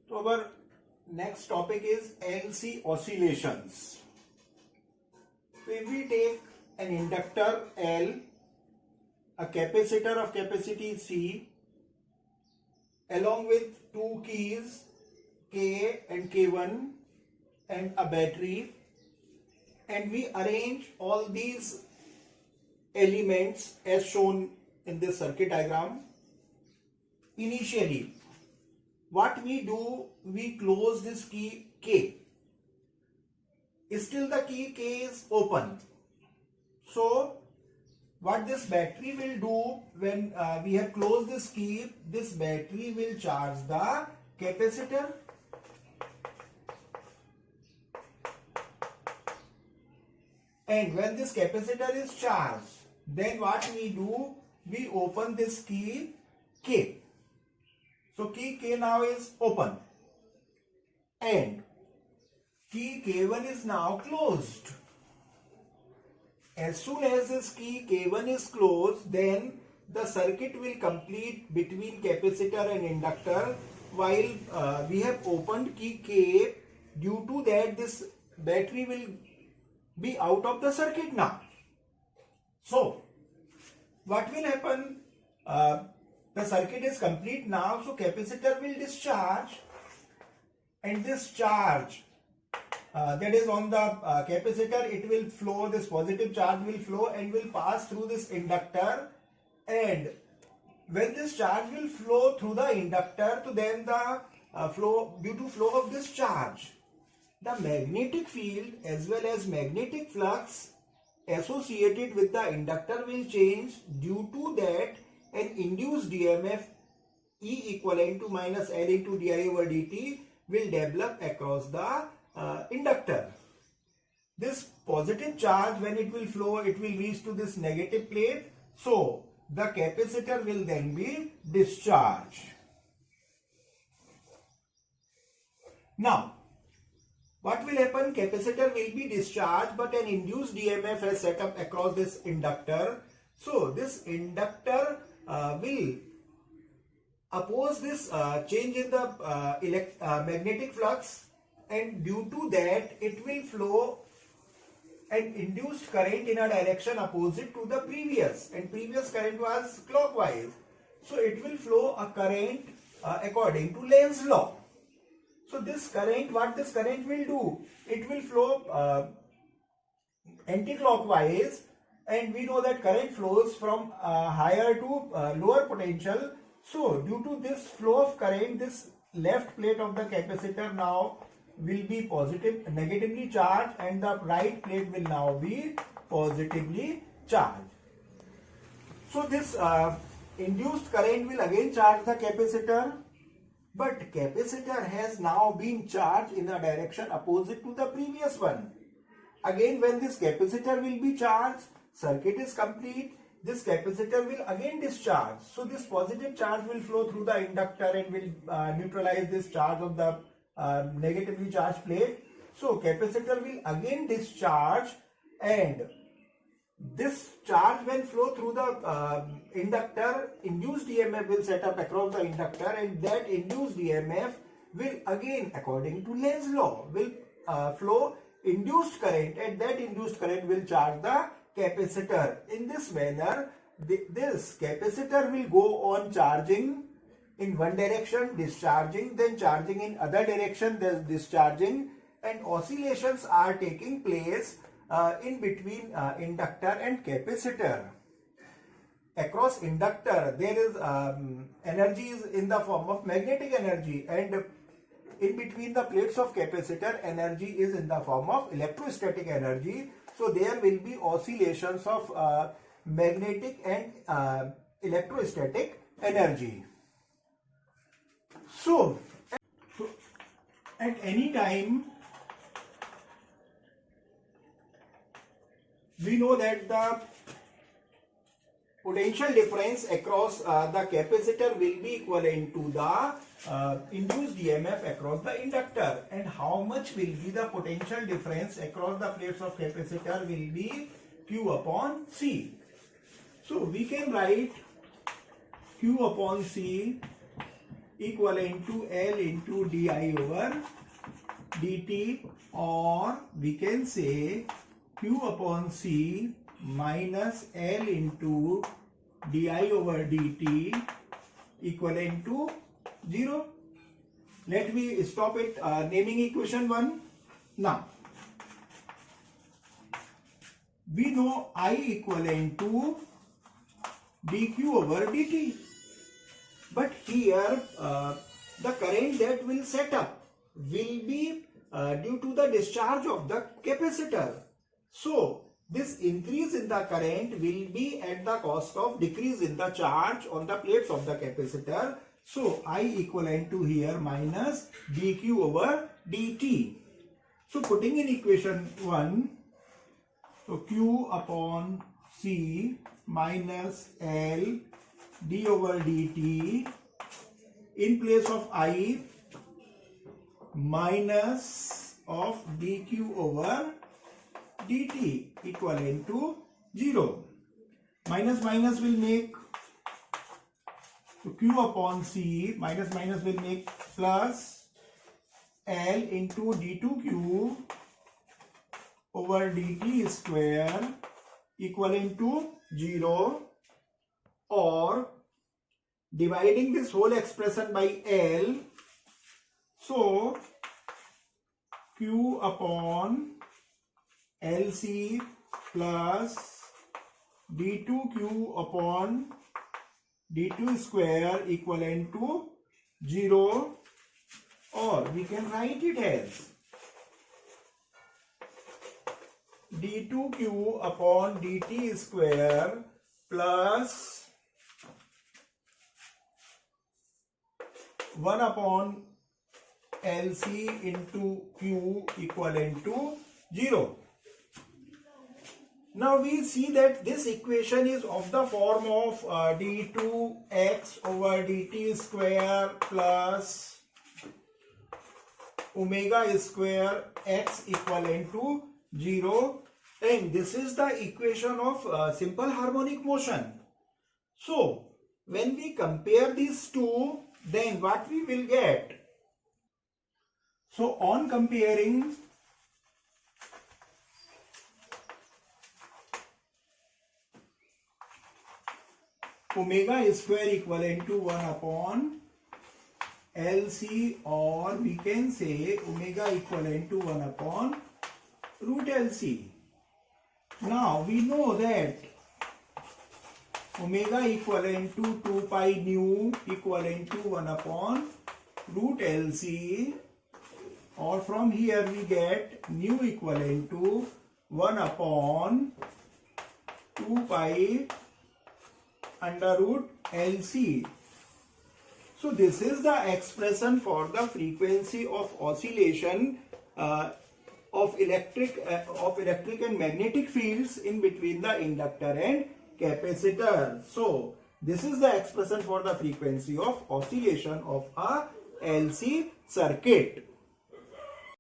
So our next topic is LC oscillations. So if we take an inductor L, a capacitor of capacity C, along with two keys K and K1 and a battery, and we arrange all these elements as shown in this circuit diagram. Initially, what we do, we close this key K. Still the key K is open. So what this battery will do, when we have closed this key, this battery will charge the capacitor. And when this capacitor is charged, then what we do, we open this key K. So key K now is open and key K1 is now closed. As soon as this key K1 is closed, then the circuit will complete between capacitor and inductor while we have opened key K. Due to that, this battery will be out of the circuit now. So what will happen? The circuit is complete now, so capacitor will discharge, and this charge that is on the capacitor, it will flow, this positive charge will flow and will pass through this inductor. And when this charge will flow through the inductor, so then the due to flow of this charge, the magnetic field as well as magnetic flux associated with the inductor will change. Due to that, an induced EMF E equivalent to minus L into di over dt will develop across the inductor. This positive charge, when it will flow, it will reach to this negative plate. So the capacitor will then be discharged. Now, what will happen? Capacitor will be discharged, but an induced EMF has set up across this inductor. So this inductor will oppose this change in the magnetic flux, and due to that, it will flow an induced current in a direction opposite to the previous, and previous current was clockwise. So it will flow a current according to Lenz's law. So this current, what this current will do, it will flow anti-clockwise, and we know that current flows from higher to lower potential. So due to this flow of current, this left plate of the capacitor now will be negatively charged, and the right plate will now be positively charged. So this induced current will again charge the capacitor, but capacitor has now been charged in a direction opposite to the previous one. Again, when this capacitor will be charged, circuit is complete, this capacitor will again discharge. So this positive charge will flow through the inductor and will neutralize this charge of the negatively charged plate. So capacitor will again discharge, and this charge when flow through the inductor, induced EMF will set up across the inductor, and that induced EMF will again, according to Lenz's law, will flow induced current, and that induced current will charge the capacitor. In this manner, this capacitor will go on charging in one direction, discharging, then charging in other direction, then discharging, and oscillations are taking place in between inductor and capacitor. Across inductor, there is energy is in the form of magnetic energy, and in between the plates of capacitor, energy is in the form of electrostatic energy. So there will be oscillations of magnetic and electrostatic energy. So at any time, we know that the potential difference across the capacitor will be equivalent to the induced EMF across the inductor. And how much will be the potential difference across the plates of capacitor will be Q upon C. So we can write Q upon C equivalent to L into di over dt, or we can say Q upon C minus L into di over dt equivalent to 0. Let me stop it naming equation 1. Now, we know I equivalent to dq over dt. But here the current that will set up will be due to the discharge of the capacitor. So this increase in the current will be at the cost of decrease in the charge on the plates of the capacitor. So I equivalent to here minus dq over dt. So putting in equation 1, so Q upon C minus L d over dt, in place of I minus of dq over dt equivalent to 0. Minus minus will make, so Q upon C minus minus will make plus L into d2q over dt square equivalent to 0, or dividing this whole expression by L, so Q upon LC plus d2q upon d2 square equivalent to 0, or we can write it as d2q upon dt square plus 1 upon LC into Q equivalent to 0. Now we see that this equation is of the form of d2x over dt square plus omega square x equivalent to 0, and this is the equation of simple harmonic motion. So when we compare these two, then what we will get? So on comparing, omega square equivalent to 1 upon LC, or we can say omega equivalent to 1 upon root LC. Now we know that omega equivalent to 2 pi nu equivalent to 1 upon root LC, or from here we get nu equivalent to 1 upon 2 pi under root LC. So this is the expression for the frequency of oscillation of electric and magnetic fields in between the inductor and capacitor. So this is the expression for the frequency of oscillation of a LC circuit.